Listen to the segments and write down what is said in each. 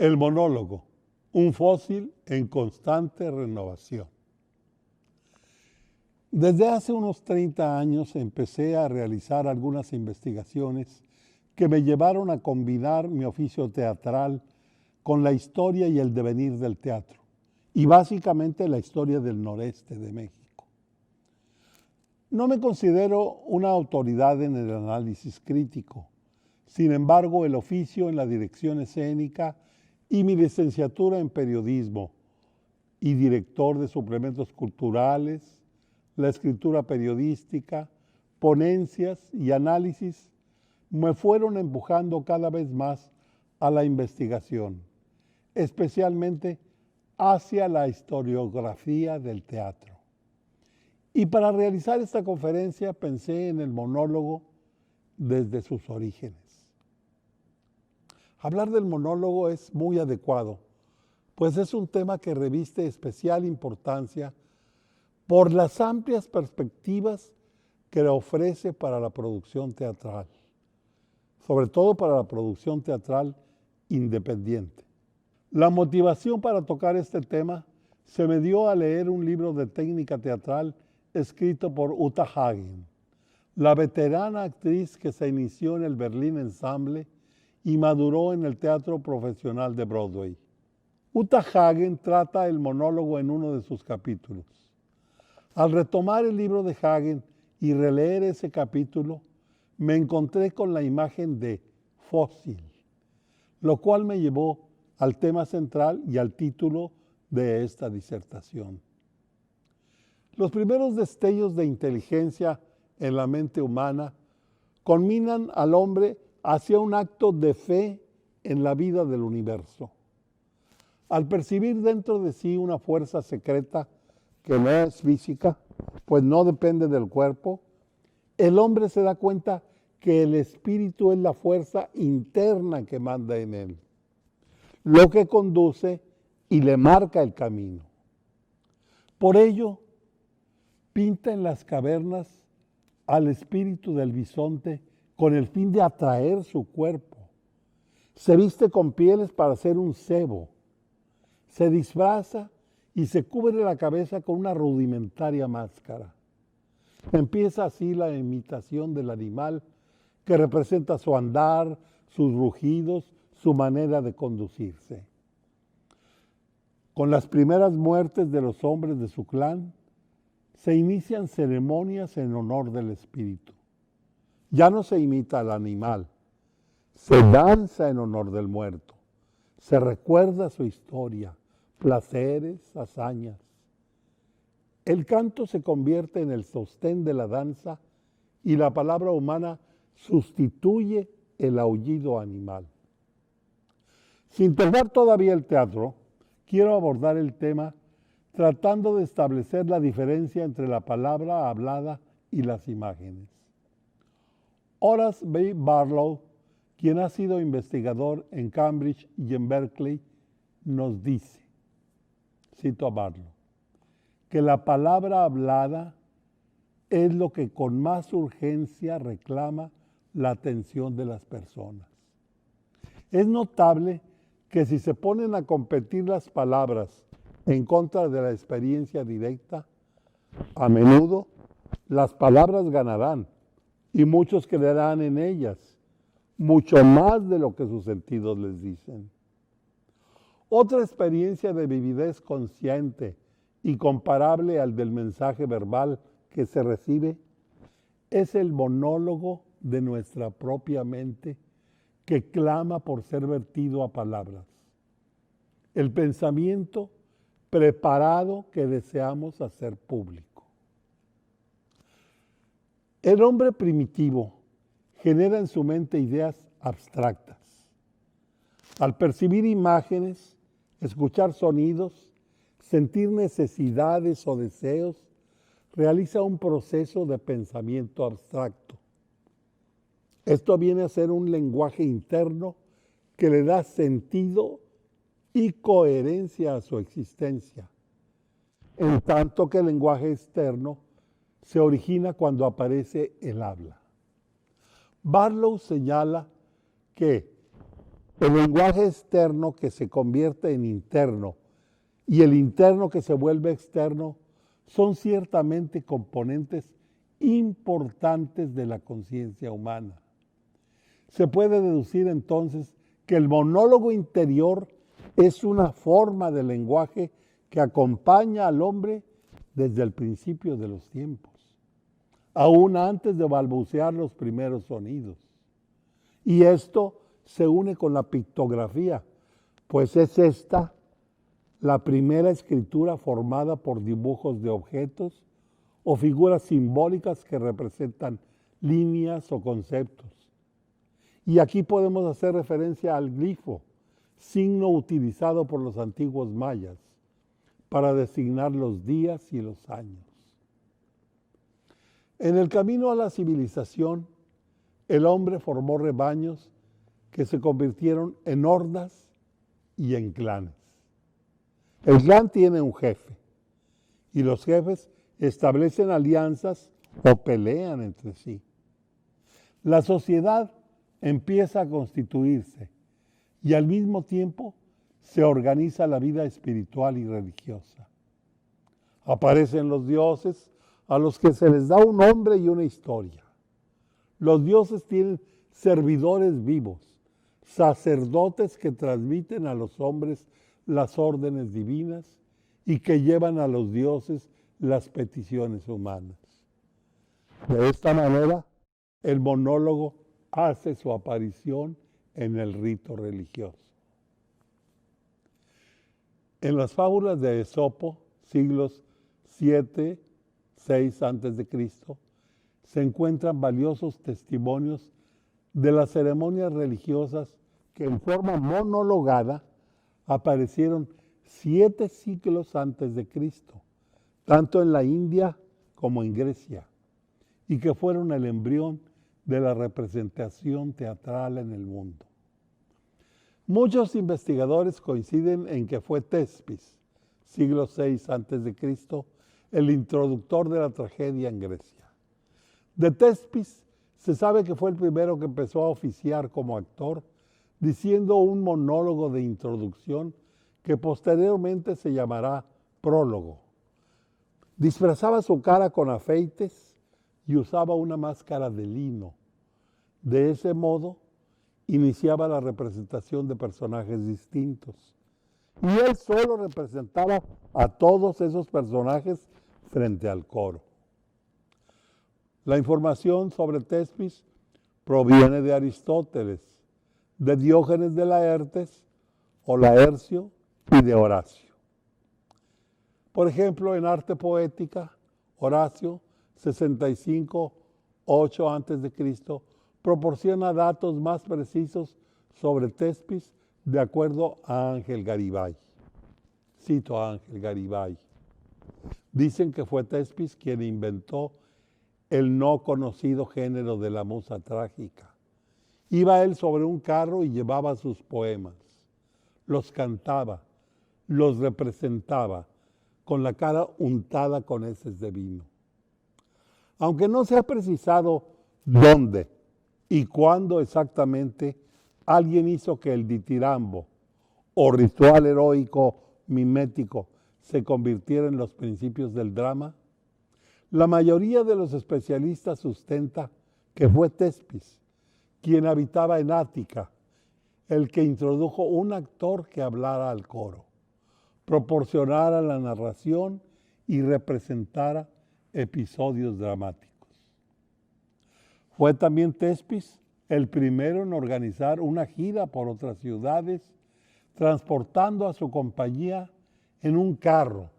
El monólogo, un fósil en constante renovación. Desde hace unos 30 años empecé a realizar algunas investigaciones que me llevaron a combinar mi oficio teatral con la historia y el devenir del teatro, y básicamente la historia del noreste de México. No me considero una autoridad en el análisis crítico. Sin embargo, el oficio en la dirección escénica y mi licenciatura en periodismo y director de suplementos culturales, la escritura periodística, ponencias y análisis me fueron empujando cada vez más a la investigación, especialmente hacia la historiografía del teatro. Y para realizar esta conferencia pensé en el monólogo desde sus orígenes. Hablar del monólogo es muy adecuado, pues es un tema que reviste especial importancia por las amplias perspectivas que ofrece para la producción teatral, sobre todo para la producción teatral independiente. La motivación para tocar este tema se me dio a leer un libro de técnica teatral escrito por Uta Hagen, la veterana actriz que se inició en el Berlin Ensemble y maduró en el teatro profesional de Broadway. Uta Hagen trata el monólogo en uno de sus capítulos. Al retomar el libro de Hagen y releer ese capítulo, me encontré con la imagen de fósil, lo cual me llevó al tema central y al título de esta disertación. Los primeros destellos de inteligencia en la mente humana conminan al hombre hacia un acto de fe en la vida del universo. Al percibir dentro de sí una fuerza secreta que no es física, pues no depende del cuerpo, el hombre se da cuenta que el espíritu es la fuerza interna que manda en él, lo que conduce y le marca el camino. Por ello, pinta en las cavernas al espíritu del bisonte con el fin de atraer su cuerpo. Se viste con pieles para hacer un cebo. Se disfraza y se cubre la cabeza con una rudimentaria máscara. Empieza así la imitación del animal que representa su andar, sus rugidos, su manera de conducirse. Con las primeras muertes de los hombres de su clan, se inician ceremonias en honor del espíritu. Ya no se imita al animal, se danza en honor del muerto, se recuerda su historia, placeres, hazañas. El canto se convierte en el sostén de la danza y la palabra humana sustituye el aullido animal. Sin tocar todavía el teatro, quiero abordar el tema tratando de establecer la diferencia entre la palabra hablada y las imágenes. Horace B. Barlow, quien ha sido investigador en Cambridge y en Berkeley, nos dice, cito a Barlow, que la palabra hablada es lo que con más urgencia reclama la atención de las personas. Es notable que si se ponen a competir las palabras en contra de la experiencia directa, a menudo las palabras ganarán y muchos creerán en ellas, mucho más de lo que sus sentidos les dicen. Otra experiencia de vividez consciente y comparable al del mensaje verbal que se recibe es el monólogo de nuestra propia mente que clama por ser vertido a palabras. El pensamiento preparado que deseamos hacer público. El hombre primitivo genera en su mente ideas abstractas. Al percibir imágenes, escuchar sonidos, sentir necesidades o deseos, realiza un proceso de pensamiento abstracto. Esto viene a ser un lenguaje interno que le da sentido y coherencia a su existencia, en tanto que el lenguaje externo se origina cuando aparece el habla. Barlow señala que El lenguaje externo que se convierte en interno y el interno que se vuelve externo son ciertamente componentes importantes de la conciencia humana. Se puede deducir entonces que el monólogo interior es una forma de lenguaje que acompaña al hombre desde el principio de los tiempos, aún antes de balbucear los primeros sonidos. Y esto se une con la pictografía, pues es esta la primera escritura formada por dibujos de objetos o figuras simbólicas que representan líneas o conceptos. Y aquí podemos hacer referencia al glifo, signo utilizado por los antiguos mayas para designar los días y los años. En el camino a la civilización, el hombre formó rebaños que se convirtieron en hordas y en clanes. El clan tiene un jefe y los jefes establecen alianzas o pelean entre sí. La sociedad empieza a constituirse y al mismo tiempo se organiza la vida espiritual y religiosa. Aparecen los dioses a los que se les da un nombre y una historia. Los dioses tienen servidores vivos, sacerdotes que transmiten a los hombres las órdenes divinas y que llevan a los dioses las peticiones humanas. De esta manera, el monólogo hace su aparición en el rito religioso. En las fábulas de Esopo, siglos 7, 6 a.C., se encuentran valiosos testimonios de las ceremonias religiosas que en forma monologada aparecieron 7 siglos antes de Cristo, tanto en la India como en Grecia, y que fueron el embrión de la representación teatral en el mundo. Muchos investigadores coinciden en que fue Tespis, siglo VI a.C., el introductor de la tragedia en Grecia. De Tespis se sabe que fue el primero que empezó a oficiar como actor, diciendo un monólogo de introducción que posteriormente se llamará prólogo. Disfrazaba su cara con afeites y usaba una máscara de lino. De ese modo, iniciaba la representación de personajes distintos. Y él solo representaba a todos esos personajes frente al coro. La información sobre Tespis proviene de Aristóteles, de Diógenes de Laertes o Laercio y de Horacio. Por ejemplo, en Arte Poética, Horacio, 65-8 a.C., proporciona datos más precisos sobre Tespis de acuerdo a Ángel Garibay. Cito a Ángel Garibay. Dicen que fue Tespis quien inventó el no conocido género de la musa trágica. Iba él sobre un carro y llevaba sus poemas. Los cantaba, los representaba, con la cara untada con heces de vino. Aunque no se ha precisado dónde y cuándo exactamente alguien hizo que el ditirambo o ritual heroico mimético se convirtiera en los principios del drama, la mayoría de los especialistas sustenta que fue Tespis quien habitaba en Ática, el que introdujo un actor que hablara al coro, proporcionara la narración y representara episodios dramáticos. Fue también Tespis el primero en organizar una gira por otras ciudades, transportando a su compañía en un carro,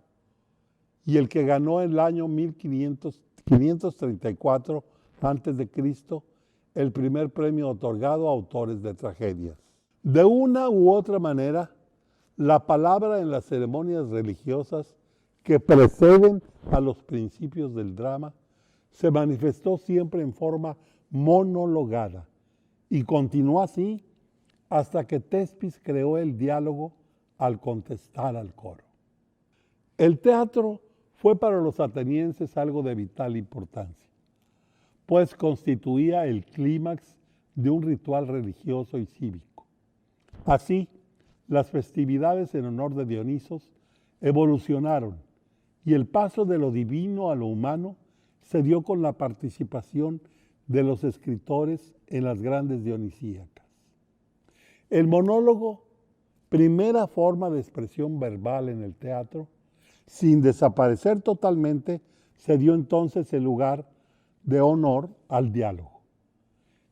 y el que ganó en el año 534 a.C. el primer premio otorgado a autores de tragedias. De una u otra manera, la palabra en las ceremonias religiosas que preceden a los principios del drama se manifestó siempre en forma monologada y continuó así hasta que Tespis creó el diálogo al contestar al coro. El teatro fue para los atenienses algo de vital importancia, pues constituía el clímax de un ritual religioso y cívico. Así, las festividades en honor de Dionisos evolucionaron y el paso de lo divino a lo humano se dio con la participación de los escritores en las grandes dionisíacas. El monólogo, primera forma de expresión verbal en el teatro, sin desaparecer totalmente, se dio entonces el lugar de honor al diálogo.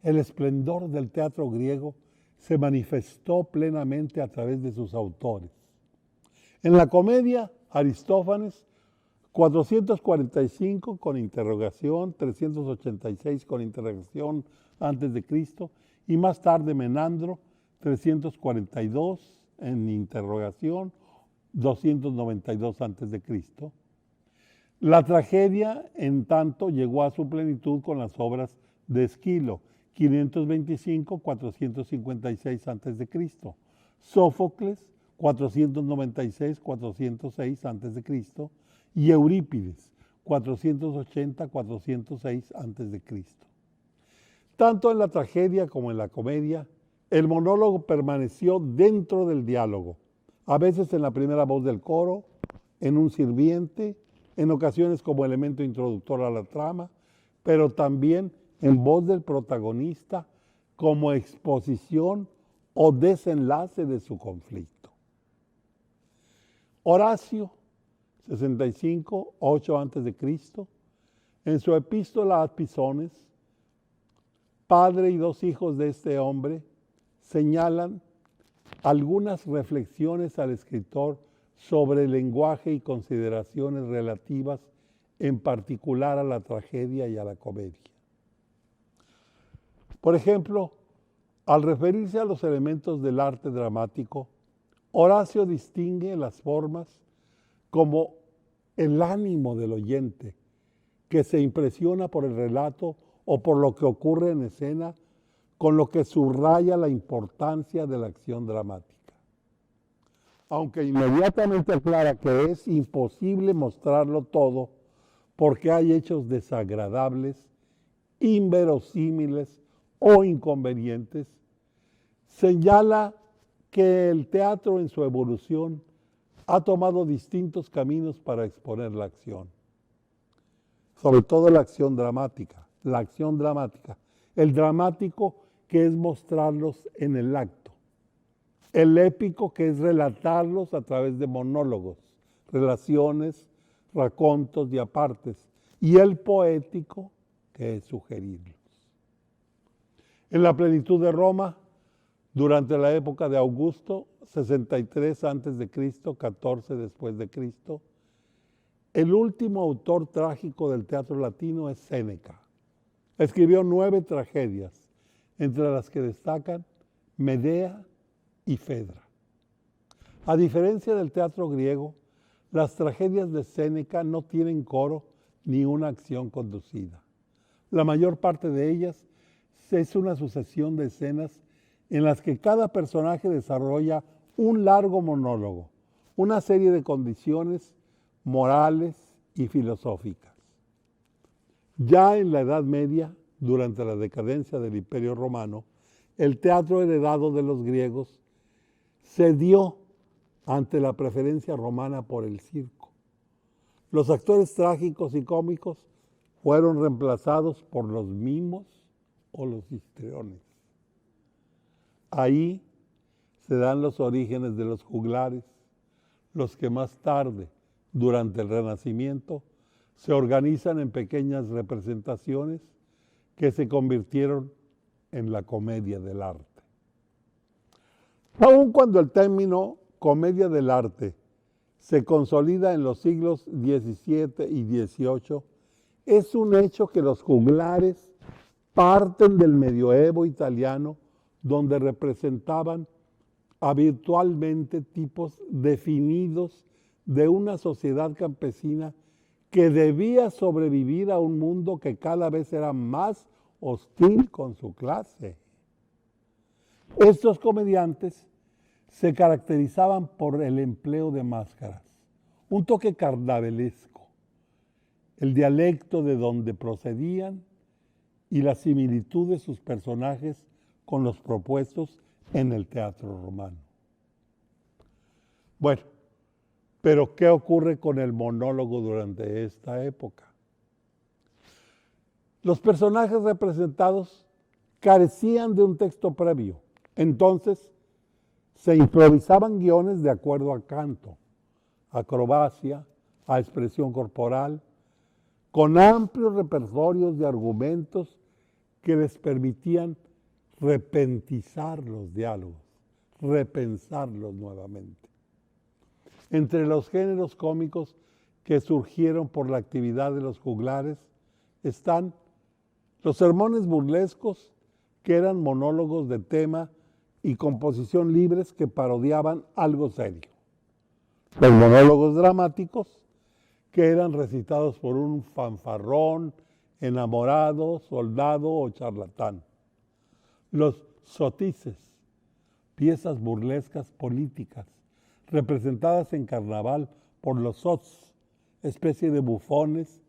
El esplendor del teatro griego se manifestó plenamente a través de sus autores. En la comedia, Aristófanes, 445 con interrogación, 386 con interrogación antes de Cristo, y más tarde Menandro, 342 en interrogación, 292 antes de Cristo. La tragedia, en tanto, llegó a su plenitud con las obras de Esquilo, 525-456 a.C., Sófocles, 496-406 a.C., y Eurípides, 480-406 a.C. Tanto en la tragedia como en la comedia, el monólogo permaneció dentro del diálogo, a veces en la primera voz del coro, en un sirviente, en ocasiones como elemento introductor a la trama, pero también en voz del protagonista como exposición o desenlace de su conflicto. Horacio, 65, 8 a.C., en su epístola a Pisones, padre y dos hijos de este hombre, señalan algunas reflexiones al escritor sobre el lenguaje y consideraciones relativas en particular a la tragedia y a la comedia. Por ejemplo, al referirse a los elementos del arte dramático, Horacio distingue las formas como el ánimo del oyente, que se impresiona por el relato o por lo que ocurre en escena, con lo que subraya la importancia de la acción dramática. Aunque inmediatamente aclara que es imposible mostrarlo todo porque hay hechos desagradables, inverosímiles o inconvenientes, señala que el teatro en su evolución ha tomado distintos caminos para exponer la acción, sobre todo la acción dramática, el dramático que es mostrarlos en el acto, el épico que es relatarlos a través de monólogos, relaciones, racontos y apartes, y el poético que es sugerirlos. En la plenitud de Roma, durante la época de Augusto, 63 a.C., 14 después de Cristo, el último autor trágico del teatro latino es Séneca. Escribió 9 tragedias, entre las que destacan Medea y Fedra. A diferencia del teatro griego, las tragedias de Séneca no tienen coro ni una acción conducida. La mayor parte de ellas es una sucesión de escenas en las que cada personaje desarrolla un largo monólogo, una serie de condiciones morales y filosóficas. Ya en la Edad Media, durante la decadencia del Imperio Romano, el teatro heredado de los griegos cedió ante la preferencia romana por el circo. Los actores trágicos y cómicos fueron reemplazados por los mimos o los histriones. Ahí se dan los orígenes de los juglares, los que más tarde, durante el Renacimiento, se organizan en pequeñas representaciones que se convirtieron en la comedia del arte. Aun cuando el término comedia del arte se consolida en los siglos XVII y XVIII, es un hecho que los juglares parten del medioevo italiano, donde representaban habitualmente tipos definidos de una sociedad campesina que debía sobrevivir a un mundo que cada vez era más hostil con su clase. Estos comediantes se caracterizaban por el empleo de máscaras, un toque carnavalesco, el dialecto de donde procedían y la similitud de sus personajes con los propuestos en el teatro romano. Bueno, pero ¿qué ocurre con el monólogo durante esta época? Los personajes representados carecían de un texto previo, entonces se improvisaban guiones de acuerdo a canto, acrobacia, a expresión corporal, con amplios repertorios de argumentos que les permitían repentizar los diálogos, repensarlos nuevamente. Entre los géneros cómicos que surgieron por la actividad de los juglares están los sermones burlescos, que eran monólogos de tema y composición libres que parodiaban algo serio. Los monólogos dramáticos, que eran recitados por un fanfarrón, enamorado, soldado o charlatán. Los sotices, piezas burlescas políticas, representadas en carnaval por los sots, especie de bufones.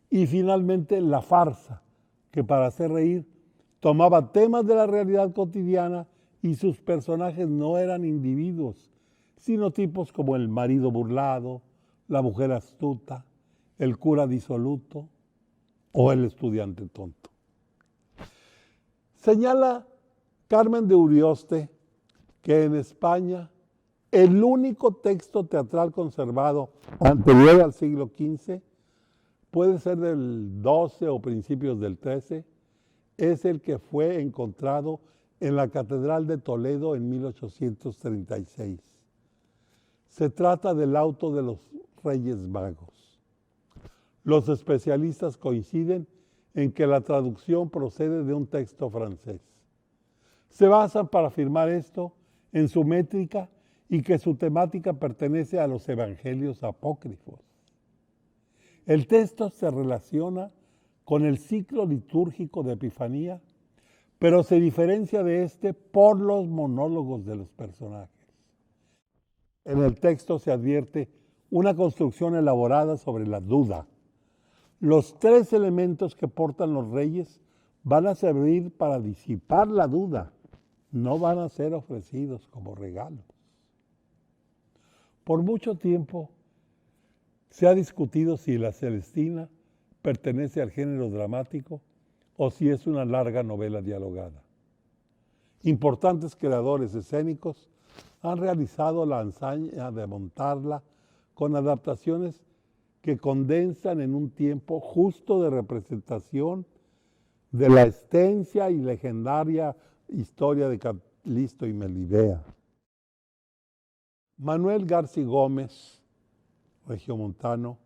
Y finalmente la farsa, que para hacer reír tomaba temas de la realidad cotidiana y sus personajes no eran individuos, sino tipos como el marido burlado, la mujer astuta, el cura disoluto o el estudiante tonto. Señala Carmen de Urioste que en España el único texto teatral conservado anterior al siglo XV, puede ser del XII o principios del XIII, es el que fue encontrado en la Catedral de Toledo en 1836. Se trata del auto de los Reyes Magos. Los especialistas coinciden en que la traducción procede de un texto francés. Se basan para afirmar esto en su métrica y que su temática pertenece a los evangelios apócrifos. El texto se relaciona con el ciclo litúrgico de Epifanía, pero se diferencia de este por los monólogos de los personajes. En el texto se advierte una construcción elaborada sobre la duda. Los tres elementos que portan los reyes van a servir para disipar la duda, no van a ser ofrecidos como regalos. Por mucho tiempo se ha discutido si La Celestina pertenece al género dramático o si es una larga novela dialogada. Importantes creadores escénicos han realizado la hazaña de montarla con adaptaciones que condensan en un tiempo justo de representación de la extensa y legendaria historia de Calisto y Melibea. Manuel García Gómez, regiomontano,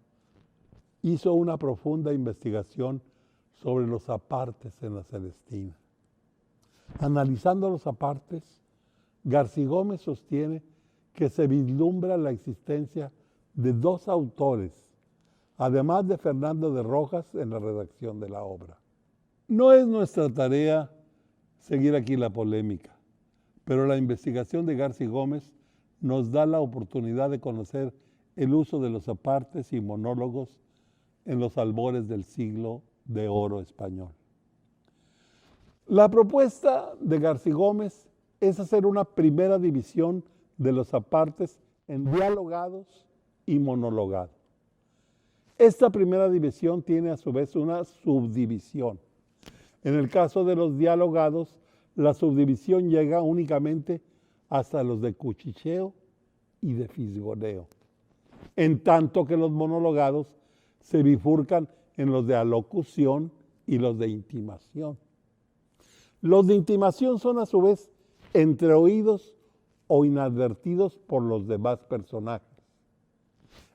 hizo una profunda investigación sobre los apartes en La Celestina. Analizando los apartes, García Gómez sostiene que se vislumbra la existencia de dos autores, además de Fernando de Rojas en la redacción de la obra. No es nuestra tarea seguir aquí la polémica, pero la investigación de García Gómez nos da la oportunidad de conocer el uso de los apartes y monólogos en los albores del siglo de oro español. La propuesta de García Gómez es hacer una primera división de los apartes en dialogados y monologados. Esta primera división tiene a su vez una subdivisión. En el caso de los dialogados, la subdivisión llega únicamente hasta los de cuchicheo y de fisgoneo, en tanto que los monologados se bifurcan en los de alocución y los de intimación. Los de intimación son a su vez entreoídos o inadvertidos por los demás personajes.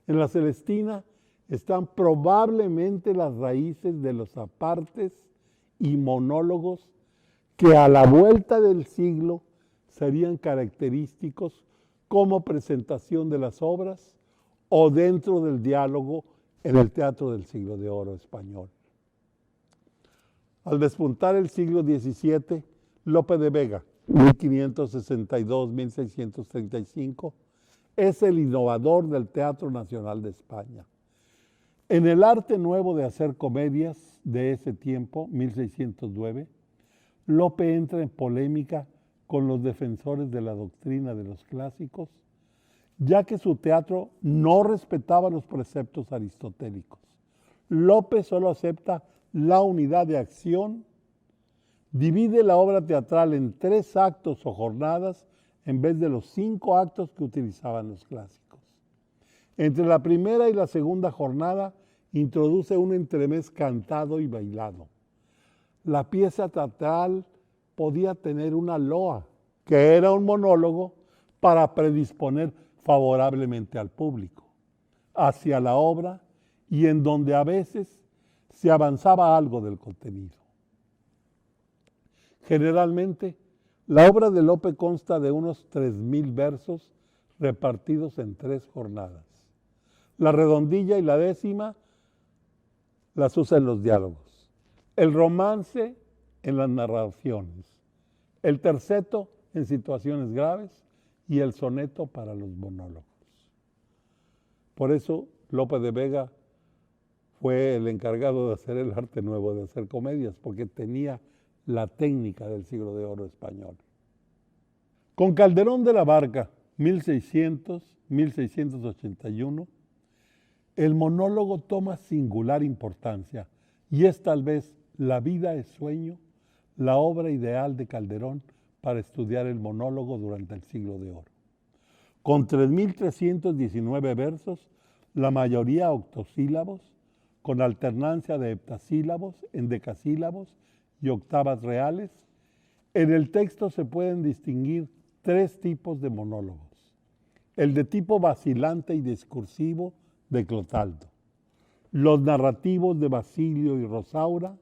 En La Celestina están probablemente las raíces de los apartes y monólogos que a la vuelta del siglo serían característicos como presentación de las obras o dentro del diálogo en el teatro del siglo de oro español. Al despuntar el siglo XVII, Lope de Vega, 1562-1635, es el innovador del Teatro Nacional de España. En el arte nuevo de hacer comedias de ese tiempo, 1609, Lope entra en polémica con los defensores de la doctrina de los clásicos, ya que su teatro no respetaba los preceptos aristotélicos. Lope solo acepta la unidad de acción, divide la obra teatral en 3 actos o jornadas en vez de los 5 actos que utilizaban los clásicos. Entre la primera y la segunda jornada introduce un entremés cantado y bailado. La pieza teatral podía tener una loa, que era un monólogo para predisponer favorablemente al público hacia la obra y en donde a veces se avanzaba algo del contenido. Generalmente, la obra de Lope consta de unos 3,000 versos repartidos en 3 jornadas. La redondilla y la décima las usa en los diálogos, el romance en las narraciones, el terceto en situaciones graves y el soneto para los monólogos. Por eso Lope de Vega fue el encargado de hacer el arte nuevo, de hacer comedias, porque tenía la técnica del siglo de oro español. Con Calderón de la Barca, 1600-1681, el monólogo toma singular importancia y es tal vez La vida es sueño, la obra ideal de Calderón para estudiar el monólogo durante el siglo de oro. Con 3,319 versos, la mayoría octosílabos, con alternancia de heptasílabos, endecasílabos y octavas reales, en el texto se pueden distinguir 3 tipos de monólogos. El de tipo vacilante y discursivo de Clotaldo, los narrativos de Basilio y Rosaura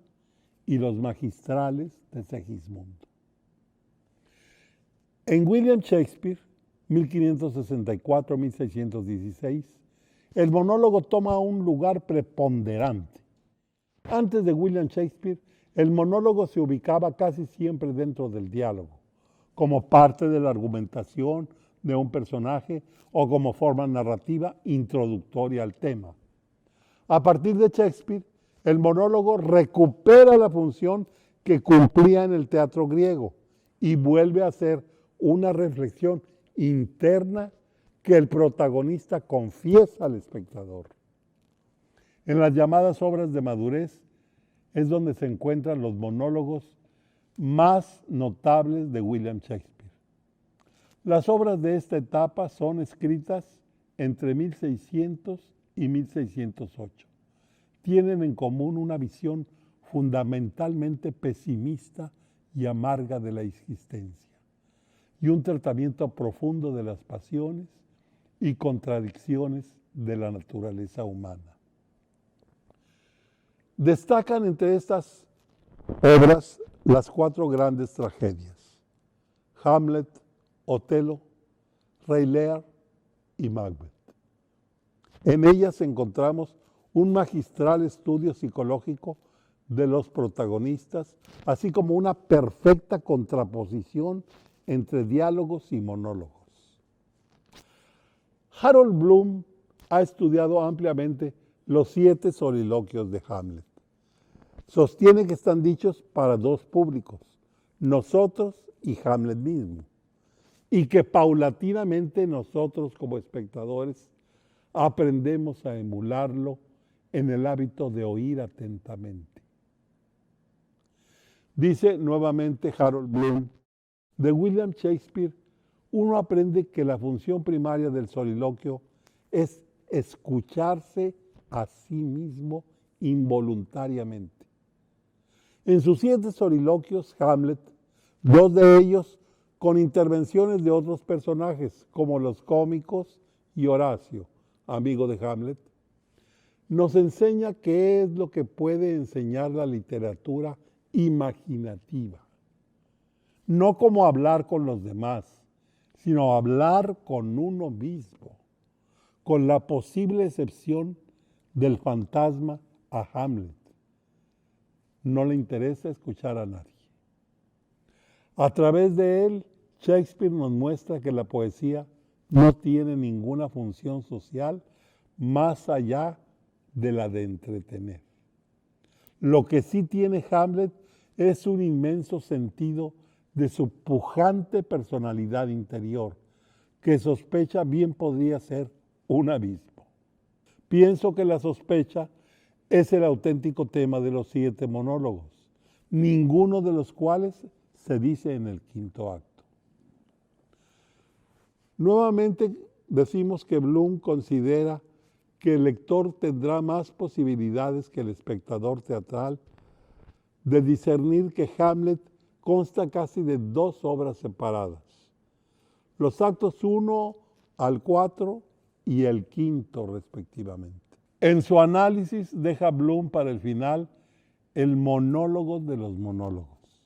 y los magistrales de Segismundo. En William Shakespeare, 1564-1616, el monólogo toma un lugar preponderante. Antes de William Shakespeare, el monólogo se ubicaba casi siempre dentro del diálogo, como parte de la argumentación de un personaje o como forma narrativa introductoria al tema. A partir de Shakespeare, el monólogo recupera la función que cumplía en el teatro griego y vuelve a ser una reflexión interna que el protagonista confiesa al espectador. En las llamadas obras de madurez es donde se encuentran los monólogos más notables de William Shakespeare. Las obras de esta etapa son escritas entre 1600 y 1608. Tienen en común una visión fundamentalmente pesimista y amarga de la existencia y un tratamiento profundo de las pasiones y contradicciones de la naturaleza humana. Destacan entre estas obras las 4 grandes tragedias: Hamlet, Otelo, Rey Lear y Macbeth. En ellas encontramos un magistral estudio psicológico de los protagonistas, así como una perfecta contraposición entre diálogos y monólogos. Harold Bloom ha estudiado ampliamente los 7 soliloquios de Hamlet. Sostiene que están dichos para 2 públicos, nosotros y Hamlet mismo, y que paulatinamente nosotros como espectadores aprendemos a emularlo en el hábito de oír atentamente. Dice nuevamente Harold Bloom, de William Shakespeare uno aprende que la función primaria del soliloquio es escucharse a sí mismo involuntariamente. En sus 7 soliloquios, Hamlet, 2 de ellos con intervenciones de otros personajes, como los cómicos y Horacio, amigo de Hamlet, nos enseña qué es lo que puede enseñar la literatura imaginativa. No como hablar con los demás, sino hablar con uno mismo, con la posible excepción del fantasma a Hamlet. No le interesa escuchar a nadie. A través de él, Shakespeare nos muestra que la poesía no tiene ninguna función social más allá de la de entretener. Lo que sí tiene Hamlet es un inmenso sentido de su pujante personalidad interior, que sospecha bien podría ser un abismo. Pienso que la sospecha es el auténtico tema de los 7 monólogos, ninguno de los cuales se dice en el quinto acto. Nuevamente decimos que Bloom considera que el lector tendrá más posibilidades que el espectador teatral de discernir que Hamlet consta casi de 2 obras separadas, los actos 1 al 4 y el quinto respectivamente. En su análisis deja Bloom para el final el monólogo de los monólogos,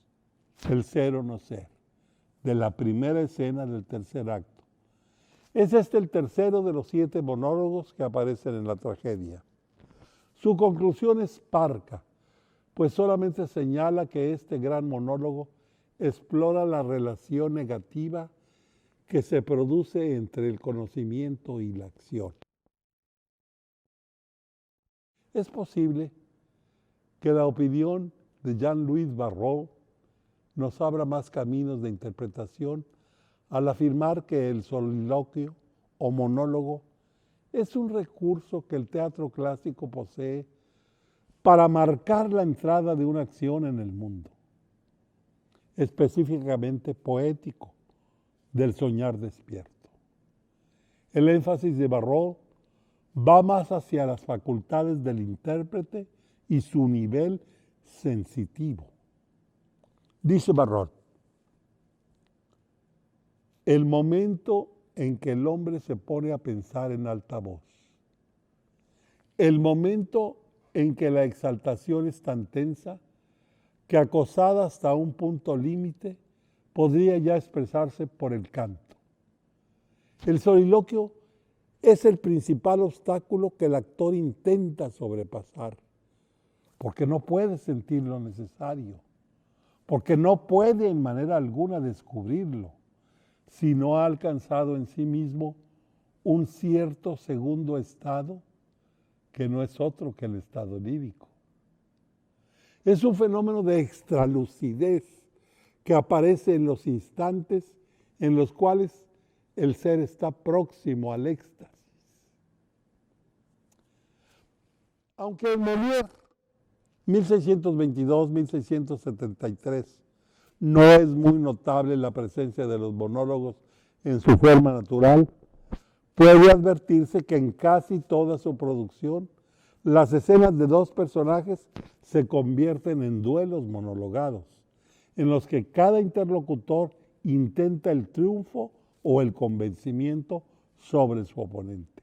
el ser o no ser, de la primera escena del tercer acto. Es este el tercero de los 7 monólogos que aparecen en la tragedia. Su conclusión es parca, pues solamente señala que este gran monólogo explora la relación negativa que se produce entre el conocimiento y la acción. Es posible que la opinión de Jean-Louis Barrault nos abra más caminos de interpretación al afirmar que el soliloquio o monólogo es un recurso que el teatro clásico posee para marcar la entrada de una acción en el mundo, específicamente poético, del soñar despierto. El énfasis de Barrault va más hacia las facultades del intérprete y su nivel sensitivo. Dice Barrault: el momento en que el hombre se pone a pensar en alta voz, el momento en que la exaltación es tan tensa que acosada hasta un punto límite podría ya expresarse por el canto. El soliloquio es el principal obstáculo que el actor intenta sobrepasar, porque no puede sentir lo necesario, porque no puede en manera alguna descubrirlo, si no ha alcanzado en sí mismo un cierto segundo estado que no es otro que el estado lírico. Es un fenómeno de extralucidez que aparece en los instantes en los cuales el ser está próximo al éxtasis. Aunque en Molière, 1622-1673, no es muy notable la presencia de los monólogos en su forma natural, puede advertirse que en casi toda su producción las escenas de 2 personajes se convierten en duelos monologados, en los que cada interlocutor intenta el triunfo o el convencimiento sobre su oponente.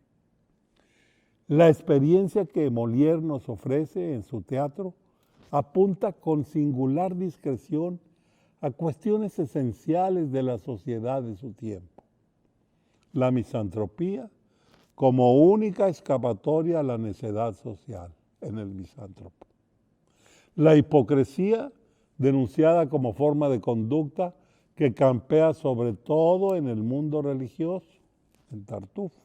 La experiencia que Molière nos ofrece en su teatro apunta con singular discreción a cuestiones esenciales de la sociedad de su tiempo. La misantropía como única escapatoria a la necedad social en el misántropo. La hipocresía denunciada como forma de conducta que campea sobre todo en el mundo religioso, en Tartufo.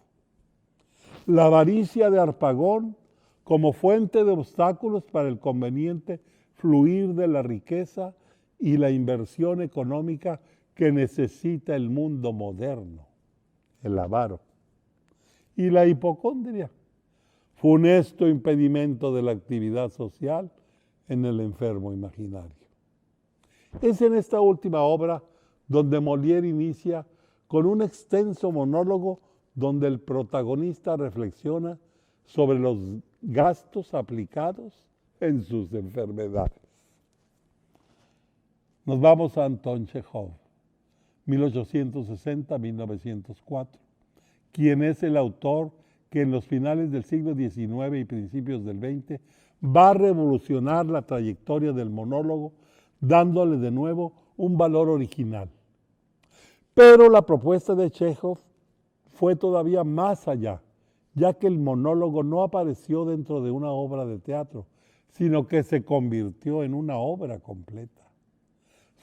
La avaricia de Harpagón como fuente de obstáculos para el conveniente fluir de la riqueza y la inversión económica que necesita el mundo moderno, el avaro. Y la hipocondria, funesto impedimento de la actividad social en el enfermo imaginario. Es en esta última obra donde Molière inicia con un extenso monólogo donde el protagonista reflexiona sobre los gastos aplicados en sus enfermedades. Nos vamos a Anton Chejov, 1860-1904, quien es el autor que en los finales del siglo XIX y principios del XX va a revolucionar la trayectoria del monólogo, dándole de nuevo un valor original. Pero la propuesta de Chejov fue todavía más allá, ya que el monólogo no apareció dentro de una obra de teatro, sino que se convirtió en una obra completa.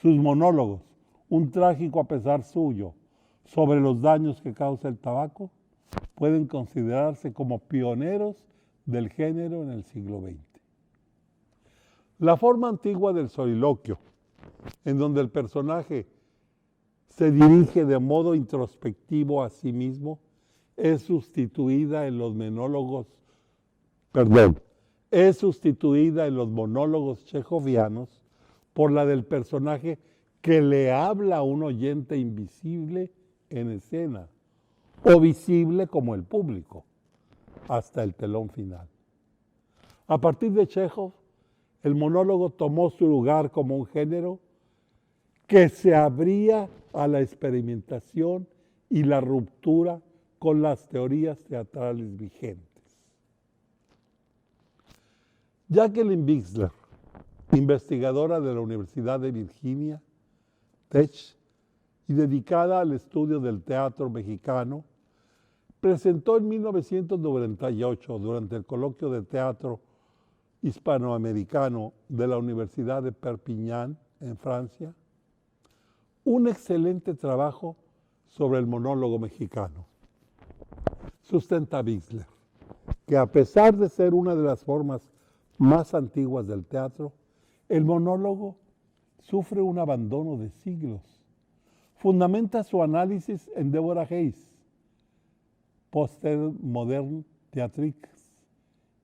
Sus monólogos, un trágico a pesar suyo, sobre los daños que causa el tabaco, pueden considerarse como pioneros del género en el siglo XX. La forma antigua del soliloquio, en donde el personaje se dirige de modo introspectivo a sí mismo, es sustituida en los monólogos chejovianos por la del personaje que le habla a un oyente invisible en escena, o visible como el público, hasta el telón final. A partir de Chejov, el monólogo tomó su lugar como un género que se abría a la experimentación y la ruptura con las teorías teatrales vigentes. Jacqueline Bixler, investigadora de la Universidad de Virginia Tech y dedicada al estudio del teatro mexicano, presentó en 1998, durante el coloquio de teatro hispanoamericano de la Universidad de Perpiñán, en Francia, un excelente trabajo sobre el monólogo mexicano. Sustenta Bixler que a pesar de ser una de las formas más antiguas del teatro, el monólogo sufre un abandono de siglos. Fundamenta su análisis en Deborah Hayes, Postmodern Theatrics,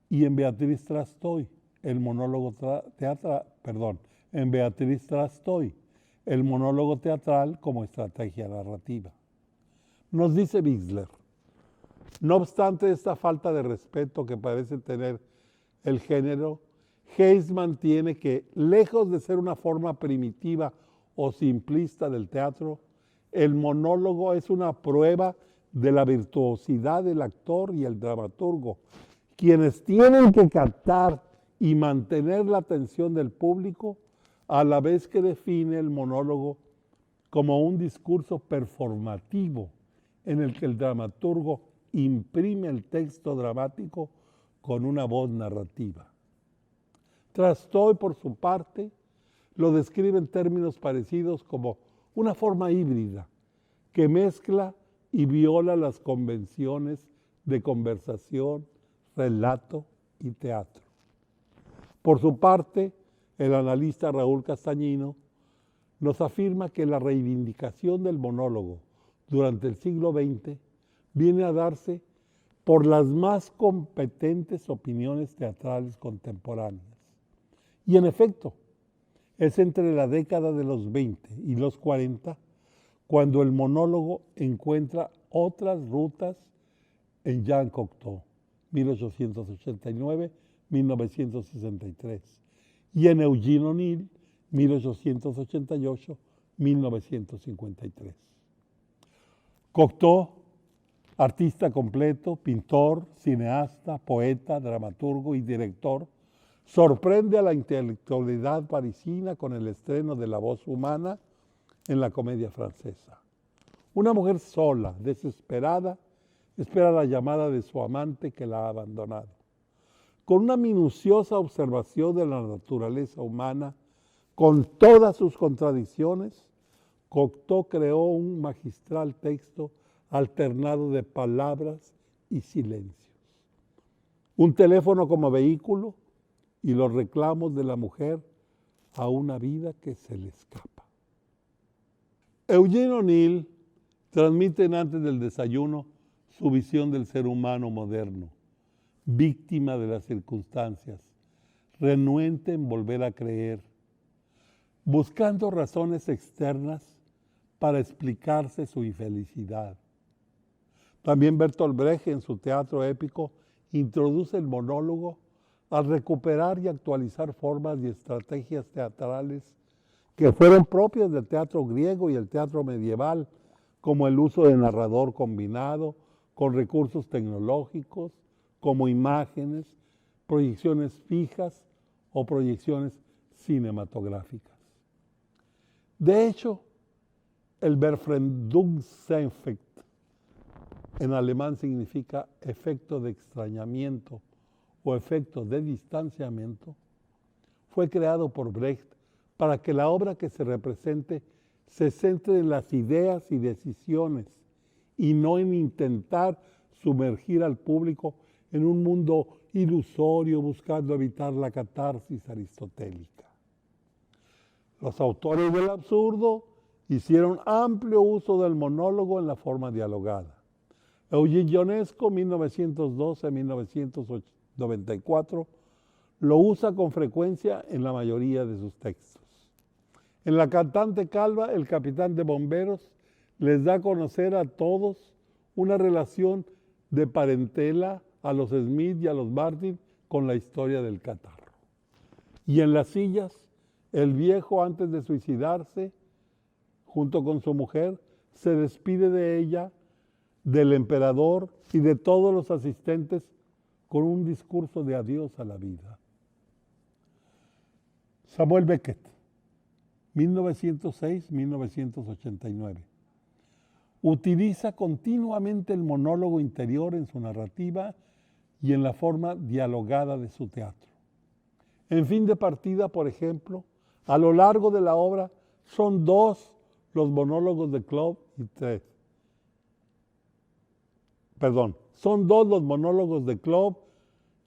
y en Beatriz Trastoy, el monólogo teatral como estrategia narrativa. Nos dice Bixler, no obstante esta falta de respeto que parece tener el género, Hayes mantiene que, lejos de ser una forma primitiva o simplista del teatro, el monólogo es una prueba de la virtuosidad del actor y el dramaturgo, quienes tienen que captar y mantener la atención del público a la vez que define el monólogo como un discurso performativo en el que el dramaturgo imprime el texto dramático con una voz narrativa. Trastoy, por su parte, lo describe en términos parecidos como una forma híbrida que mezcla y viola las convenciones de conversación, relato y teatro. Por su parte, el analista Raúl Castañino nos afirma que la reivindicación del monólogo durante el siglo XX viene a darse por las más competentes opiniones teatrales contemporáneas. Y en efecto, es entre la década de los 20 y los 40 cuando el monólogo encuentra otras rutas en Jean Cocteau, 1889-1963, y en Eugene O'Neill, 1888-1953. Cocteau, artista completo, pintor, cineasta, poeta, dramaturgo y director, sorprende a la intelectualidad parisina con el estreno de La voz humana en la Comedia Francesa. Una mujer sola, desesperada, espera la llamada de su amante que la ha abandonado. Con una minuciosa observación de la naturaleza humana, con todas sus contradicciones, Cocteau creó un magistral texto alternado de palabras y silencios. Un teléfono como vehículo y los reclamos de la mujer a una vida que se le escapa. Eugene O'Neill transmite antes del desayuno su visión del ser humano moderno, víctima de las circunstancias, renuente en volver a creer, buscando razones externas para explicarse su infelicidad. También Bertolt Brecht, en su teatro épico, introduce el monólogo al recuperar y actualizar formas y estrategias teatrales que fueron propias del teatro griego y el teatro medieval, como el uso de narrador combinado con recursos tecnológicos, como imágenes, proyecciones fijas o proyecciones cinematográficas. De hecho, el Befremdungseffekt en alemán significa efecto de extrañamiento o efecto de distanciamiento, fue creado por Brecht para que la obra que se represente se centre en las ideas y decisiones y no en intentar sumergir al público en un mundo ilusorio buscando evitar la catarsis aristotélica. Los autores del absurdo hicieron amplio uso del monólogo en la forma dialogada. Eugene Ionesco, 1912-1994, lo usa con frecuencia en la mayoría de sus textos. En La cantante calva, el capitán de bomberos les da a conocer a todos una relación de parentela a los Smith y a los Martin con la historia del catarro. Y en Las sillas, el viejo, antes de suicidarse, junto con su mujer, se despide de ella, del emperador y de todos los asistentes con un discurso de adiós a la vida. Samuel Beckett, 1906-1989. Utiliza continuamente el monólogo interior en su narrativa y en la forma dialogada de su teatro. En Fin de partida, por ejemplo, a lo largo de la obra son 2 los monólogos de Club y 3. Son 2 los monólogos de Club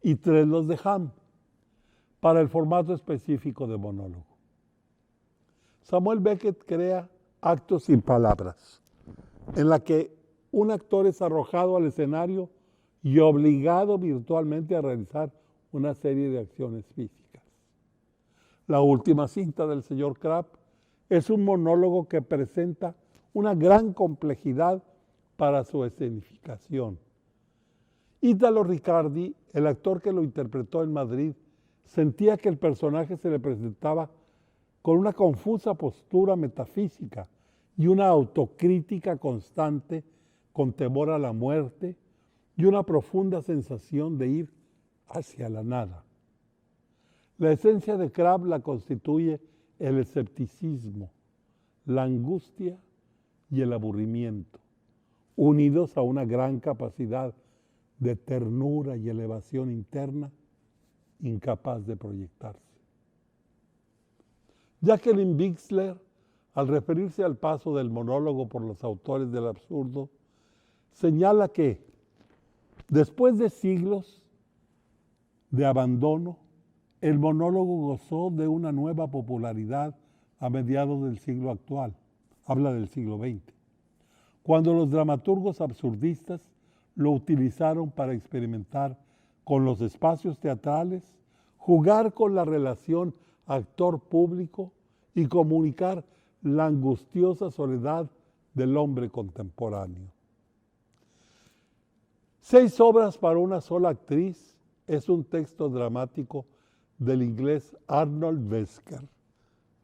y 3 los de Ham, para el formato específico de monólogo. Samuel Beckett crea actos sin palabras, en la que un actor es arrojado al escenario y obligado virtualmente a realizar una serie de acciones físicas. La última cinta del señor Krapp es un monólogo que presenta una gran complejidad para su escenificación. Italo Riccardi, el actor que lo interpretó en Madrid, sentía que el personaje se le presentaba con una confusa postura metafísica y una autocrítica constante con temor a la muerte y una profunda sensación de ir hacia la nada. La esencia de Krapp la constituye el escepticismo, la angustia y el aburrimiento, unidos a una gran capacidad de ternura y elevación interna incapaz de proyectarse. Jacqueline Bixler, al referirse al paso del monólogo por los autores del absurdo, señala que después de siglos de abandono, el monólogo gozó de una nueva popularidad a mediados del siglo actual, habla del siglo XX, cuando los dramaturgos absurdistas lo utilizaron para experimentar con los espacios teatrales, jugar con la relación actor-público y comunicar la angustiosa soledad del hombre contemporáneo. 6 obras para una sola actriz es un texto dramático del inglés Arnold Wesker,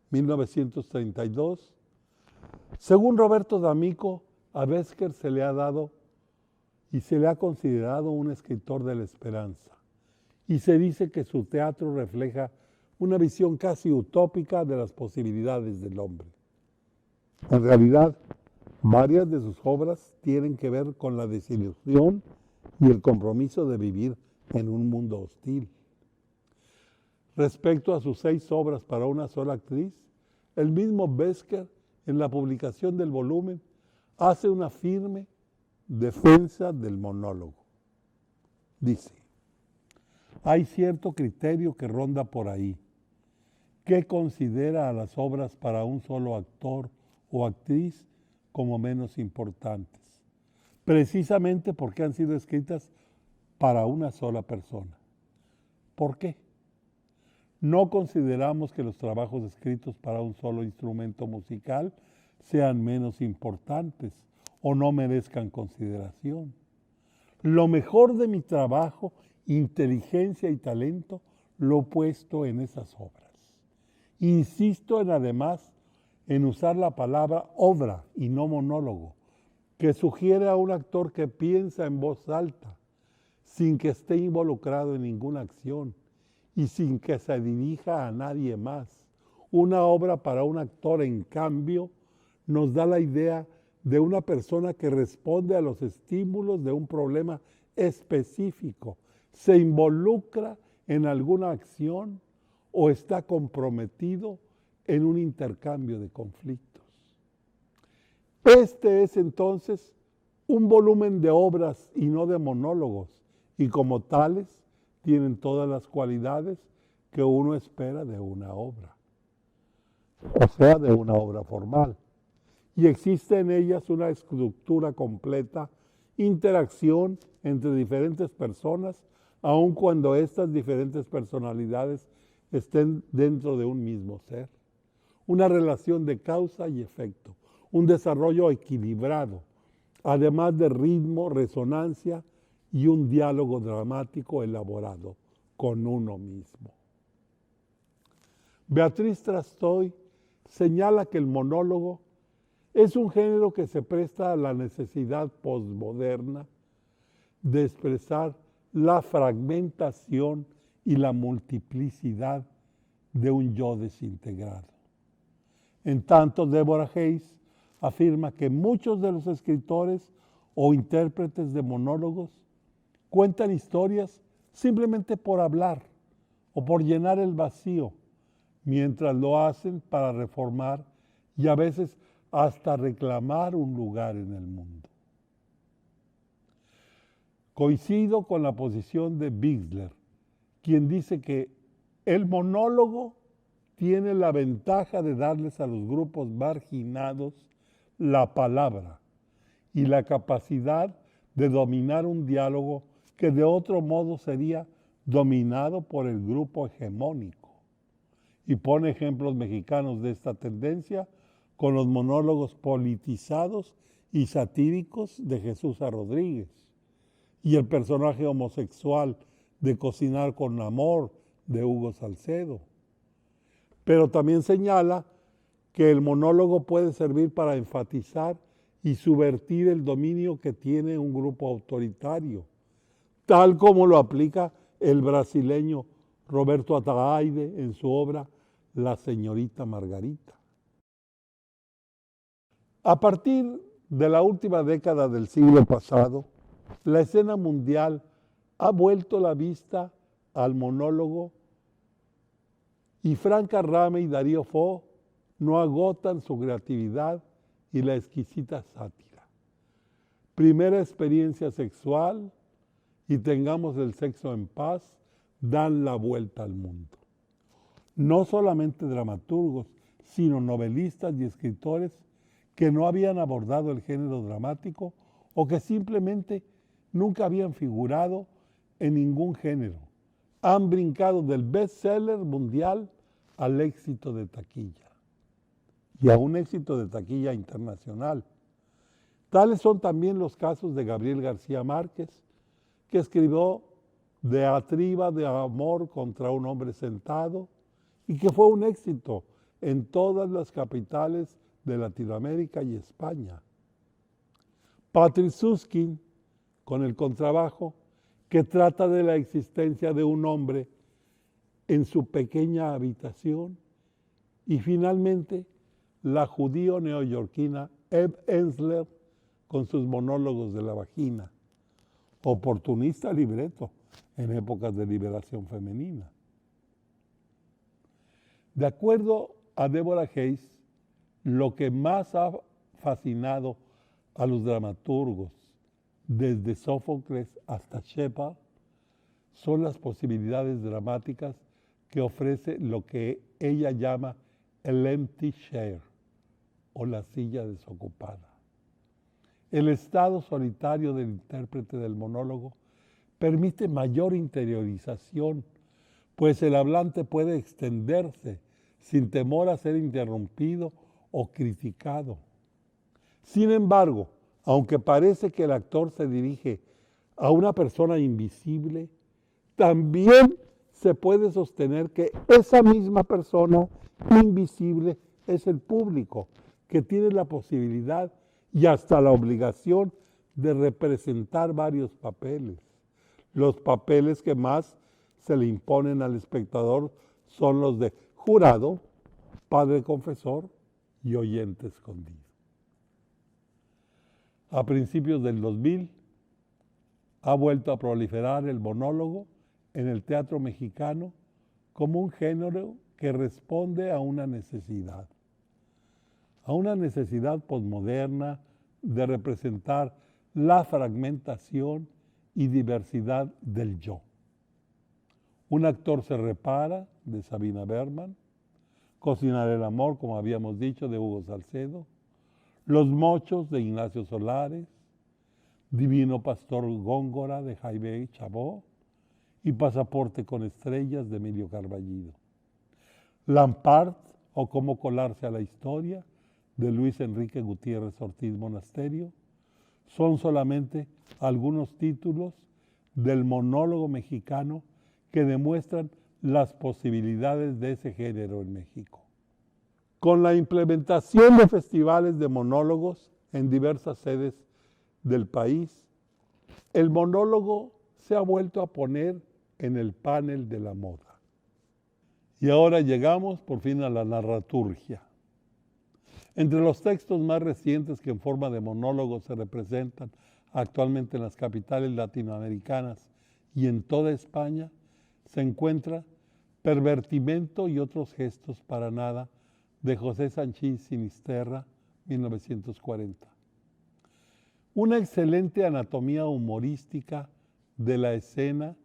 1932. Según Roberto D'Amico, a Wesker se le ha dado y se le ha considerado un escritor de la esperanza, y se dice que su teatro refleja una visión casi utópica de las posibilidades del hombre. En realidad, varias de sus obras tienen que ver con la desilusión y el compromiso de vivir en un mundo hostil. Respecto a sus 6 obras para una sola actriz, el mismo Wesker, en la publicación del volumen, hace una firme defensa del monólogo. Dice: hay cierto criterio que ronda por ahí, que considera a las obras para un solo actor o actriz como menos importantes, precisamente porque han sido escritas para una sola persona. ¿Por qué? No consideramos que los trabajos escritos para un solo instrumento musical sean menos importantes o no merezcan consideración. Lo mejor de mi trabajo, inteligencia y talento, lo he puesto en esas obras. Insisto además en usar la palabra obra y no monólogo, que sugiere a un actor que piensa en voz alta, sin que esté involucrado en ninguna acción y sin que se dirija a nadie más. Una obra para un actor, en cambio, nos da la idea de una persona que responde a los estímulos de un problema específico, se involucra en alguna acción o está comprometido en un intercambio de conflictos. Este es entonces un volumen de obras y no de monólogos, y como tales tienen todas las cualidades que uno espera de una obra. o sea, de una obra formal. Y existe en ellas una estructura completa, interacción entre diferentes personas, aun cuando estas diferentes personalidades estén dentro de un mismo ser. Una relación de causa y efecto, un desarrollo equilibrado, además de ritmo, resonancia y un diálogo dramático elaborado con uno mismo. Beatriz Trastoy señala que el monólogo es un género que se presta a la necesidad postmoderna de expresar la fragmentación y la multiplicidad de un yo desintegrado. En tanto, Deborah Hayes afirma que muchos de los escritores o intérpretes de monólogos cuentan historias simplemente por hablar o por llenar el vacío, mientras lo hacen para reformar y a veces hasta reclamar un lugar en el mundo. Coincido con la posición de Bixler, quien dice que el monólogo tiene la ventaja de darles a los grupos marginados la palabra y la capacidad de dominar un diálogo que de otro modo sería dominado por el grupo hegemónico. Y pone ejemplos mexicanos de esta tendencia con los monólogos politizados y satíricos de Jesús A. Rodríguez y el personaje homosexual de Cocinar con Amor de Hugo Salcedo. Pero también señala que el monólogo puede servir para enfatizar y subvertir el dominio que tiene un grupo autoritario, tal como lo aplica el brasileño Roberto Ataide en su obra La señorita Margarita. A partir de la última década del siglo pasado, la escena mundial ha vuelto la vista al monólogo y Frank Carrame y Darío Fo no agotan su creatividad y la exquisita sátira. Primera experiencia sexual y Tengamos el sexo en paz dan la vuelta al mundo. No solamente dramaturgos, sino novelistas y escritores que no habían abordado el género dramático o que simplemente nunca habían figurado en ningún género. Han brincado del bestseller mundial al éxito de taquilla y a un éxito de taquilla internacional. Tales son también los casos de Gabriel García Márquez, que escribió Diatriba de amor contra un hombre sentado y que fue un éxito en todas las capitales de Latinoamérica y España. Patrick Süskind, con El contrabajo, que trata de la existencia de un hombre en su pequeña habitación, y finalmente la judío neoyorquina Eve Ensler con sus monólogos de la vagina, oportunista libreto en épocas de liberación femenina. De acuerdo a Deborah Hayes, lo que más ha fascinado a los dramaturgos, desde Sófocles hasta Shepard, son las posibilidades dramáticas que ofrece lo que ella llama el empty chair o la silla desocupada. El estado solitario del intérprete del monólogo permite mayor interiorización, pues el hablante puede extenderse sin temor a ser interrumpido o criticado. Sin embargo, aunque parece que el actor se dirige a una persona invisible, también se puede sostener que esa misma persona invisible es el público, que tiene la posibilidad y hasta la obligación de representar varios papeles. Los papeles que más se le imponen al espectador son los de jurado, padre confesor y oyente escondido. A principios del 2000 ha vuelto a proliferar el monólogo en el teatro mexicano como un género que responde a una necesidad posmoderna de representar la fragmentación y diversidad del yo. Un actor se repara, de Sabina Berman, Cocinar el amor, como habíamos dicho, de Hugo Salcedo, Los mochos, de Ignacio Solares, Divino Pastor Góngora, de Jaime Chabó, y Pasaporte con estrellas, de Emilio Carballido. Lampard, o Cómo colarse a la historia, de Luis Enrique Gutiérrez Ortiz Monasterio, son solamente algunos títulos del monólogo mexicano que demuestran las posibilidades de ese género en México. Con la implementación de festivales de monólogos en diversas sedes del país, el monólogo se ha vuelto a poner en el panel de la moda. Y ahora llegamos por fin a la narraturgia. Entre los textos más recientes que en forma de monólogos se representan actualmente en las capitales latinoamericanas y en toda España, se encuentra Pervertimento y otros gestos para nada, de José Sanchís Sinisterra, 1940. Una excelente anatomía humorística de la escena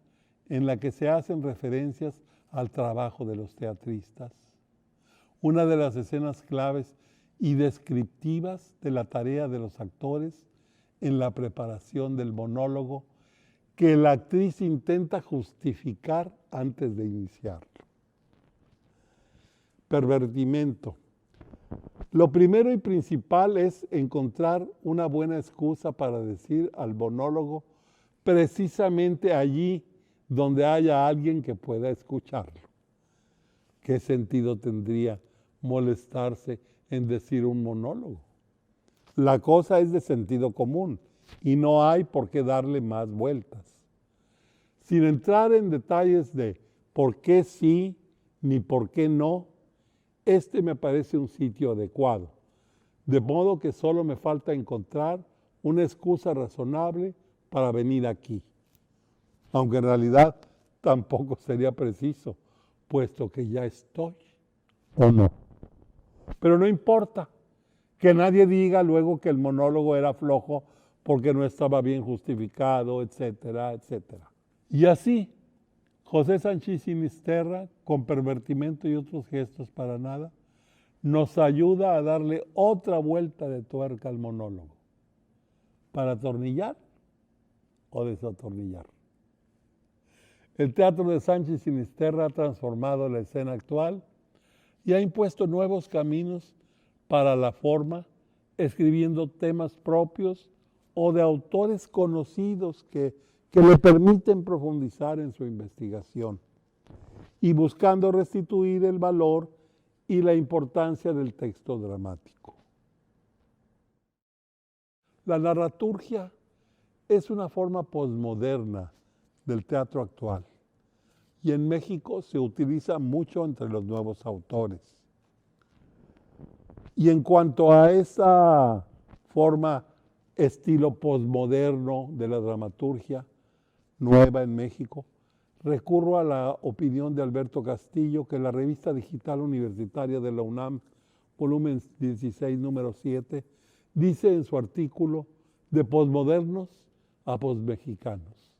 en la que se hacen referencias al trabajo de los teatristas. Una de las escenas claves y descriptivas de la tarea de los actores en la preparación del monólogo que la actriz intenta justificar antes de iniciarlo. Pervertimento. Lo primero y principal es encontrar una buena excusa para decir al monólogo precisamente allí donde haya alguien que pueda escucharlo. ¿Qué sentido tendría molestarse en decir un monólogo? La cosa es de sentido común y no hay por qué darle más vueltas. Sin entrar en detalles de por qué sí ni por qué no, este me parece un sitio adecuado, de modo que solo me falta encontrar una excusa razonable para venir aquí, aunque en realidad tampoco sería preciso, puesto que ya estoy, ¿o no? Pero no importa, que nadie diga luego que el monólogo era flojo porque no estaba bien justificado, etcétera, etcétera. Y así, José Sanchís Sinisterra, con Pervertimento y otros gestos para nada, nos ayuda a darle otra vuelta de tuerca al monólogo, para atornillar o desatornillar. El teatro de Sanchís Sinisterra ha transformado la escena actual y ha impuesto nuevos caminos para la forma, escribiendo temas propios o de autores conocidos que le permiten profundizar en su investigación y buscando restituir el valor y la importancia del texto dramático. La narraturgia es una forma posmoderna del teatro actual y en México se utiliza mucho entre los nuevos autores. Y en cuanto a esa forma, estilo posmoderno de la dramaturgia nueva en México, recurro a la opinión de Alberto Castillo, que la revista digital universitaria de la UNAM, volumen 16, número 7, dice en su artículo de posmodernos a posmexicanos,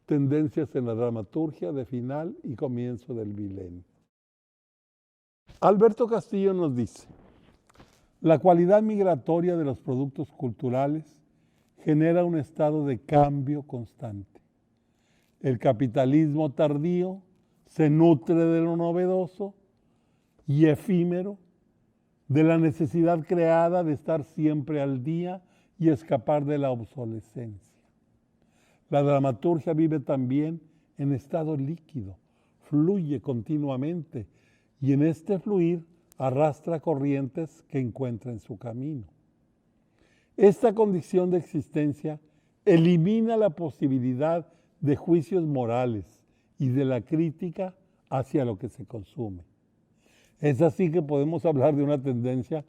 tendencias en la dramaturgia de final y comienzo del milenio. Alberto Castillo nos dice: la cualidad migratoria de los productos culturales genera un estado de cambio constante. El capitalismo tardío se nutre de lo novedoso y efímero, de la necesidad creada de estar siempre al día y escapar de la obsolescencia. La dramaturgia vive también en estado líquido, fluye continuamente y en este fluir arrastra corrientes que encuentra en su camino. Esta condición de existencia elimina la posibilidad de juicios morales y de la crítica hacia lo que se consume. Es así que podemos hablar de una tendencia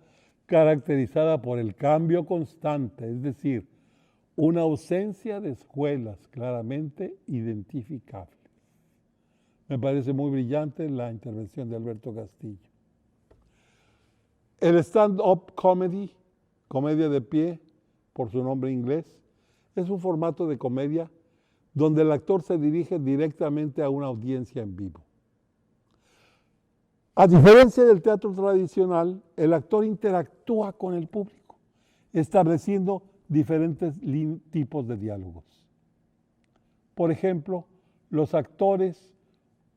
caracterizada por el cambio constante, es decir, una ausencia de escuelas claramente identificables. Me parece muy brillante la intervención de Alberto Castillo. El stand-up comedy, comedia de pie, por su nombre inglés, es un formato de comedia donde el actor se dirige directamente a una audiencia en vivo. A diferencia del teatro tradicional, el actor interactúa con el público, estableciendo diferentes tipos de diálogos. Por ejemplo, los actores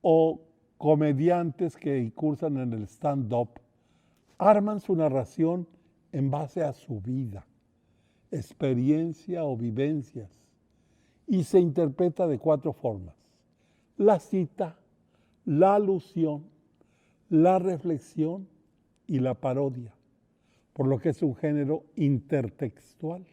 o comediantes que cursan en el stand-up arman su narración en base a su vida, experiencia o vivencias, y se interpreta de 4 formas: la cita, la alusión, la reflexión y la parodia, por lo que es un género intertextual.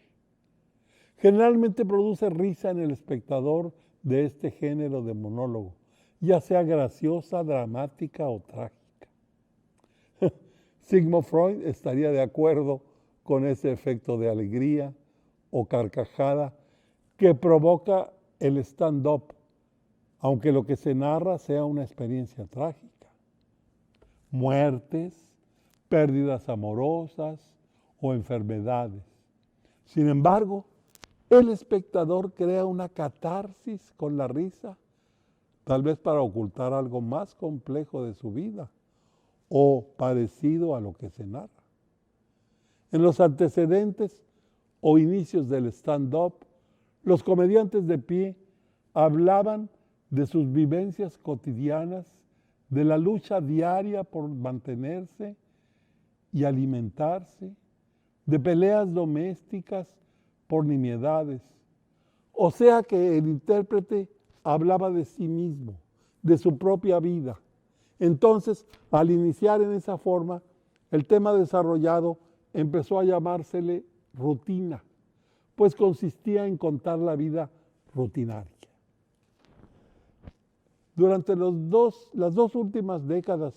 Generalmente produce risa en el espectador de este género de monólogo, ya sea graciosa, dramática o trágica. Sigmund Freud estaría de acuerdo con ese efecto de alegría o carcajada que provoca el stand-up, aunque lo que se narra sea una experiencia trágica. Muertes, pérdidas amorosas o enfermedades. Sin embargo, el espectador crea una catarsis con la risa, tal vez para ocultar algo más complejo de su vida o parecido a lo que se narra. En los antecedentes o inicios del stand-up, los comediantes de pie hablaban de sus vivencias cotidianas, de la lucha diaria por mantenerse y alimentarse, de peleas domésticas por nimiedades. O sea que el intérprete hablaba de sí mismo, de su propia vida. Entonces, al iniciar en esa forma, el tema desarrollado empezó a llamársele rutina, pues consistía en contar la vida rutinaria. Durante las dos últimas décadas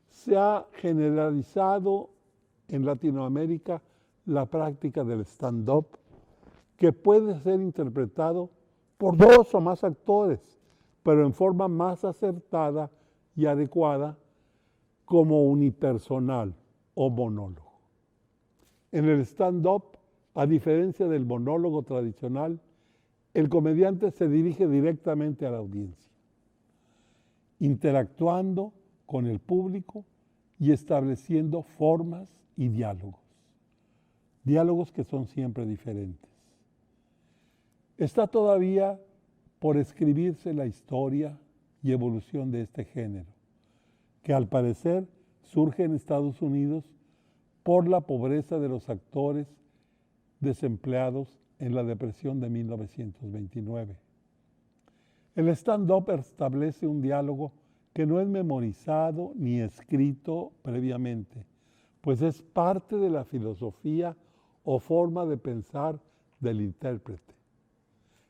se ha generalizado en Latinoamérica la práctica del stand-up, que puede ser interpretado por 2 o más actores, pero en forma más acertada y adecuada como unipersonal o monólogo. En el stand-up, a diferencia del monólogo tradicional, el comediante se dirige directamente a la audiencia, interactuando con el público y estableciendo formas y diálogos que son siempre diferentes. Está todavía por escribirse la historia y evolución de este género, que al parecer surge en Estados Unidos por la pobreza de los actores desempleados en la depresión de 1929. El stand-up establece un diálogo que no es memorizado ni escrito previamente, pues es parte de la filosofía o forma de pensar del intérprete.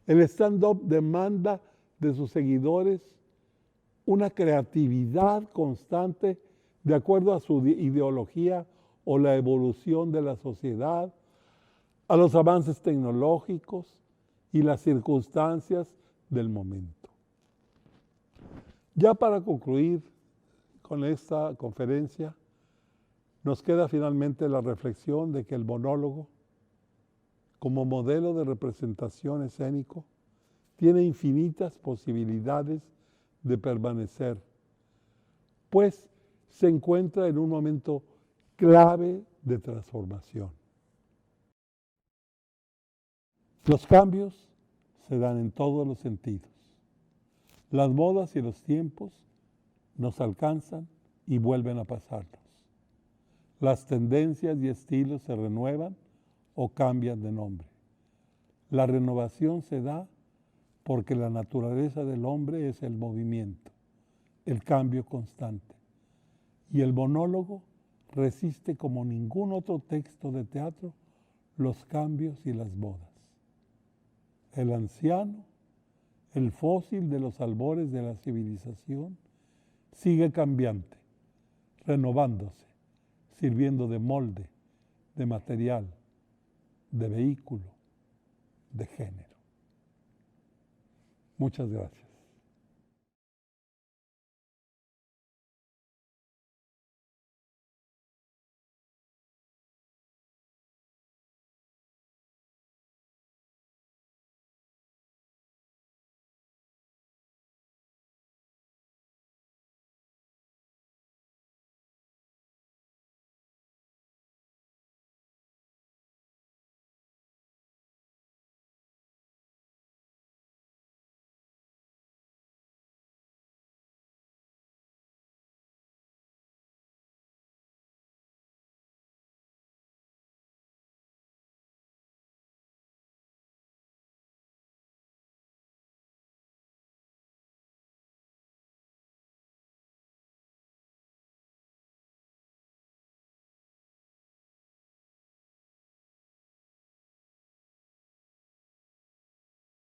El stand-up demanda de sus seguidores una creatividad constante de acuerdo a su ideología o la evolución de la sociedad, a los avances tecnológicos y las circunstancias del momento. Ya para concluir con esta conferencia, nos queda finalmente la reflexión de que el monólogo, como modelo de representación escénico, tiene infinitas posibilidades de permanecer, pues se encuentra en un momento clave de transformación. Los cambios se dan en todos los sentidos. Las modas y los tiempos nos alcanzan y vuelven a pasarnos. Las tendencias y estilos se renuevan o cambian de nombre. La renovación se da porque la naturaleza del hombre es el movimiento, el cambio constante. Y el monólogo resiste como ningún otro texto de teatro los cambios y las modas. El anciano, el fósil de los albores de la civilización, sigue cambiante, renovándose, sirviendo de molde, de material, de vehículo, de género. Muchas gracias.